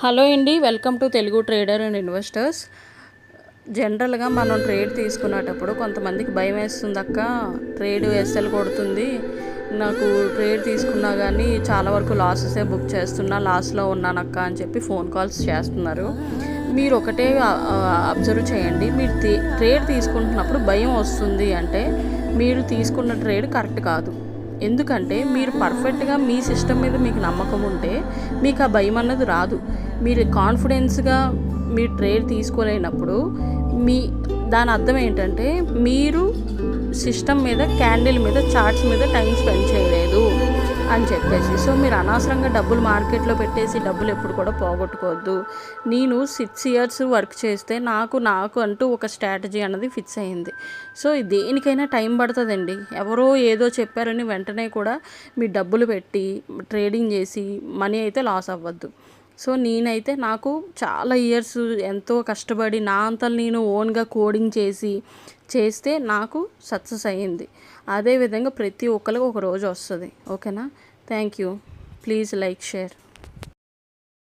Hello అండి, welcome to Telugu trader and investors. జనరల్గా మనం ట్రేడ్ తీసుకునేటప్పుడు కొంతమందికి భయం వేస్తుంది, అక్క ట్రేడ్ ఎస్ఎల్ కొడుతుంది, నాకు ట్రేడ్ తీసుకున్నా కానీ చాలా వరకు లాసెసే బుక్ చేస్తున్నా, లాస్లో ఉన్నానక్క అని చెప్పి ఫోన్ కాల్స్ చేస్తున్నారు. మీరు ఒకటే అబ్జర్వ్ చేయండి, మీరు ట్రేడ్ తీసుకుంటున్నప్పుడు భయం వస్తుంది అంటే మీరు తీసుకున్న ట్రేడ్ కరెక్ట్ కాదు. ఎందుకంటే మీరు పర్ఫెక్ట్గా మీ సిస్టమ్ మీద మీకు నమ్మకం ఉంటే మీకు ఆ భయం అన్నది రాదు. మీరు కాన్ఫిడెన్స్గా మీ ట్రేడ్ తీసుకోలేనప్పుడు దాని అర్థం ఏంటంటే మీరు సిస్టమ్ మీద, క్యాండిల్ మీద, చార్ట్స్ మీద టైం స్పెండ్ చేయలేదు అని చెప్పేసి. సో మీరు అనవసరంగా డబ్బులు మార్కెట్లో పెట్టేసి డబ్బులు ఎప్పుడు కూడా పోగొట్టుకోవద్దు. నేను 6 years వర్క్ చేస్తే నాకు అంటూ ఒక స్ట్రాటజీ అన్నది ఫిక్స్ అయింది. సో దేనికైనా టైం పడుతుందండి. ఎవరో ఏదో చెప్పారని వెంటనే కూడా మీ డబ్బులు పెట్టి ట్రేడింగ్ చేసి మనీ అయితే లాస్ అవ్వద్దు. సో నేనైతే నాకు చాలా ఇయర్స్ ఎంతో కష్టపడి నా అంతలు నేను ఓన్గా కోడింగ్ చేస్తే నాకు సక్సెస్ అయ్యింది. అదేవిధంగా ప్రతి ఒక్కరికి ఒక రోజు వస్తుంది. ఓకేనా? Thank you. Please like, share.